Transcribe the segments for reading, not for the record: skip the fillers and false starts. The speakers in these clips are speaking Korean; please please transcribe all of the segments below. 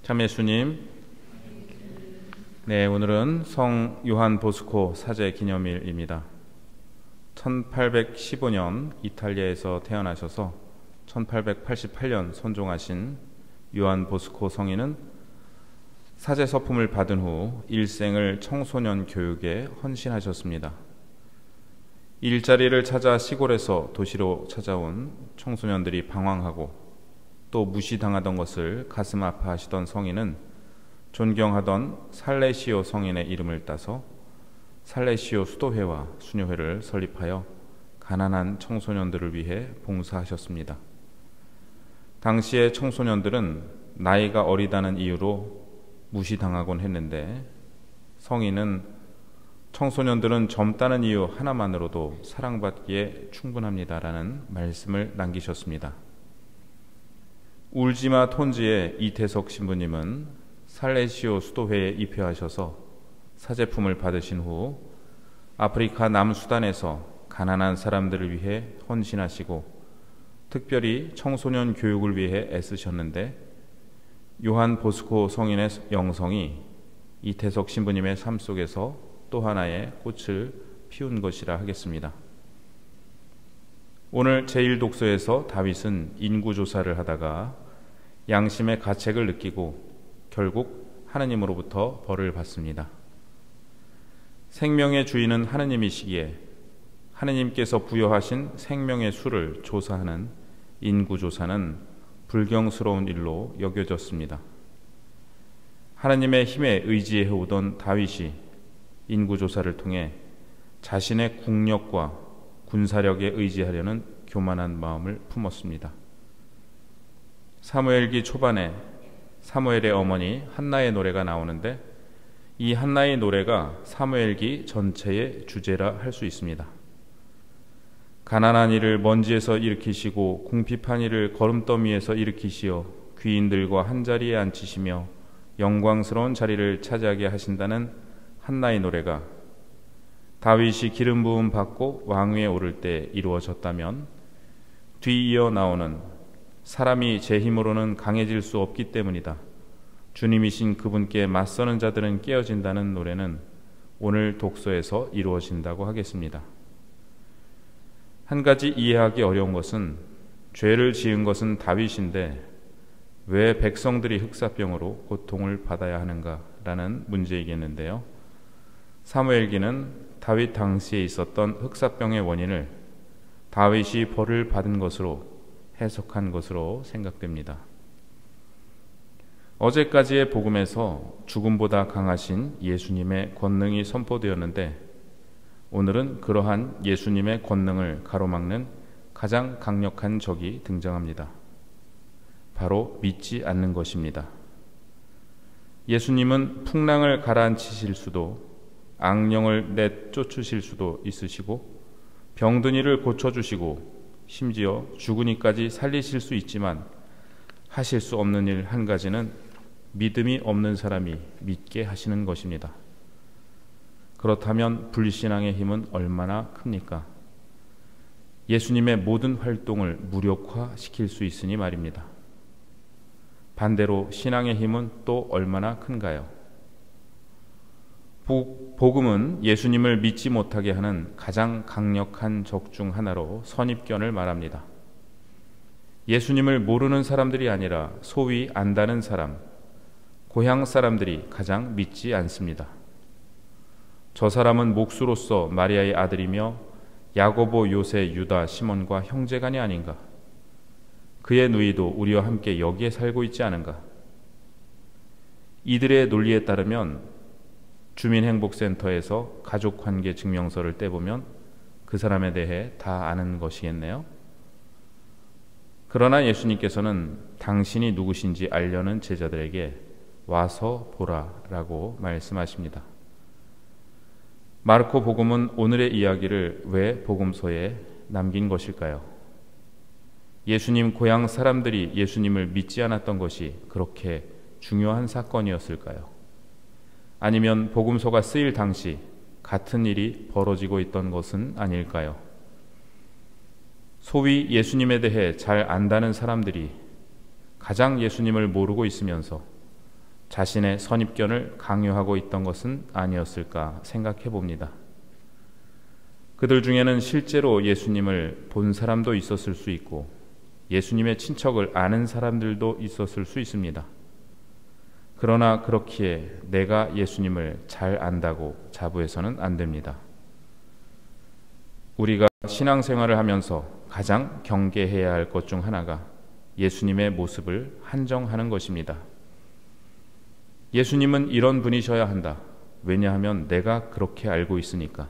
참 예수님, 네, 오늘은 성 요한 보스코 사제 기념일입니다. 1815년 이탈리아에서 태어나셔서 1888년 선종하신 요한 보스코 성인은 사제 서품을 받은 후 일생을 청소년 교육에 헌신하셨습니다. 일자리를 찾아 시골에서 도시로 찾아온 청소년들이 방황하고 또 무시당하던 것을 가슴 아파하시던 성인은 존경하던 살레시오 성인의 이름을 따서 살레시오 수도회와 수녀회를 설립하여 가난한 청소년들을 위해 봉사하셨습니다. 당시의 청소년들은 나이가 어리다는 이유로 무시당하곤 했는데 성인은 청소년들은 젊다는 이유 하나만으로도 사랑받기에 충분합니다라는 말씀을 남기셨습니다. 울지마 톤지의 이태석 신부님은 살레시오 수도회에 입회하셔서 사제품을 받으신 후 아프리카 남수단에서 가난한 사람들을 위해 헌신하시고 특별히 청소년 교육을 위해 애쓰셨는데 요한 보스코 성인의 영성이 이태석 신부님의 삶 속에서 또 하나의 꽃을 피운 것이라 하겠습니다. 오늘 제1독서에서 다윗은 인구조사를 하다가 양심의 가책을 느끼고 결국 하느님으로부터 벌을 받습니다. 생명의 주인은 하느님이시기에 하느님께서 부여하신 생명의 수를 조사하는 인구조사는 불경스러운 일로 여겨졌습니다. 하느님의 힘에 의지해오던 다윗이 인구조사를 통해 자신의 국력과 군사력에 의지하려는 교만한 마음을 품었습니다. 사무엘기 초반에 사무엘의 어머니 한나의 노래가 나오는데 이 한나의 노래가 사무엘기 전체의 주제라 할 수 있습니다. 가난한 이를 먼지에서 일으키시고 궁핍한 이를 거름더미에서 일으키시어 귀인들과 한자리에 앉히시며 영광스러운 자리를 차지하게 하신다는 한나의 노래가 다윗이 기름 부음 받고 왕위에 오를 때 이루어졌다면 뒤이어 나오는 사람이 제 힘으로는 강해질 수 없기 때문이다. 주님이신 그분께 맞서는 자들은 깨어진다는 노래는 오늘 독서에서 이루어진다고 하겠습니다. 한 가지 이해하기 어려운 것은 죄를 지은 것은 다윗인데 왜 백성들이 흑사병으로 고통을 받아야 하는가라는 문제이겠는데요. 사무엘기는 다윗 당시에 있었던 흑사병의 원인을 다윗이 벌을 받은 것으로 해석한 것으로 생각됩니다. 어제까지의 복음에서 죽음보다 강하신 예수님의 권능이 선포되었는데 오늘은 그러한 예수님의 권능을 가로막는 가장 강력한 적이 등장합니다. 바로 믿지 않는 것입니다. 예수님은 풍랑을 가라앉히실 수도 악령을 내쫓으실 수도 있으시고 병든 이를 고쳐주시고 심지어 죽은 이까지 살리실 수 있지만 하실 수 없는 일 한 가지는 믿음이 없는 사람이 믿게 하시는 것입니다. 그렇다면 불신앙의 힘은 얼마나 큽니까? 예수님의 모든 활동을 무력화시킬 수 있으니 말입니다. 반대로 신앙의 힘은 또 얼마나 큰가요? 복음은 예수님을 믿지 못하게 하는 가장 강력한 적 중 하나로 선입견을 말합니다. 예수님을 모르는 사람들이 아니라 소위 안다는 사람, 고향 사람들이 가장 믿지 않습니다. 저 사람은 목수로서 마리아의 아들이며 야고보, 요새, 유다, 시몬과 형제간이 아닌가? 그의 누이도 우리와 함께 여기에 살고 있지 않은가? 이들의 논리에 따르면 주민행복센터에서 가족관계 증명서를 떼보면 그 사람에 대해 다 아는 것이겠네요. 그러나 예수님께서는 당신이 누구신지 알려는 제자들에게 와서 보라라고 말씀하십니다. 마르코 복음은 오늘의 이야기를 왜 복음서에 남긴 것일까요? 예수님 고향 사람들이 예수님을 믿지 않았던 것이 그렇게 중요한 사건이었을까요? 아니면 복음서가 쓰일 당시 같은 일이 벌어지고 있던 것은 아닐까요? 소위 예수님에 대해 잘 안다는 사람들이 가장 예수님을 모르고 있으면서 자신의 선입견을 강요하고 있던 것은 아니었을까 생각해 봅니다. 그들 중에는 실제로 예수님을 본 사람도 있었을 수 있고 예수님의 친척을 아는 사람들도 있었을 수 있습니다. 그러나 그렇기에 내가 예수님을 잘 안다고 자부해서는 안 됩니다. 우리가 신앙생활을 하면서 가장 경계해야 할 것 중 하나가 예수님의 모습을 한정하는 것입니다. 예수님은 이런 분이셔야 한다. 왜냐하면 내가 그렇게 알고 있으니까.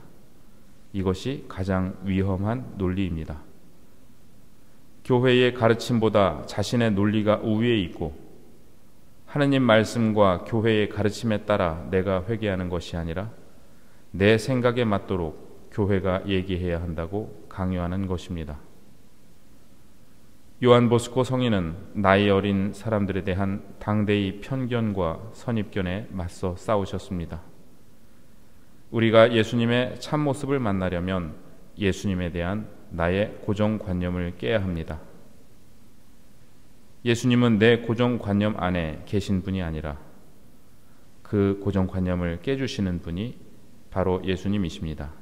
이것이 가장 위험한 논리입니다. 교회의 가르침보다 자신의 논리가 우위에 있고 하느님 말씀과 교회의 가르침에 따라 내가 회개하는 것이 아니라 내 생각에 맞도록 교회가 얘기해야 한다고 강요하는 것입니다. 요한 보스코 성인은 나이 어린 사람들에 대한 당대의 편견과 선입견에 맞서 싸우셨습니다. 우리가 예수님의 참모습을 만나려면 예수님에 대한 나의 고정관념을 깨야 합니다. 예수님은 내 고정관념 안에 계신 분이 아니라 그 고정관념을 깨주시는 분이 바로 예수님이십니다.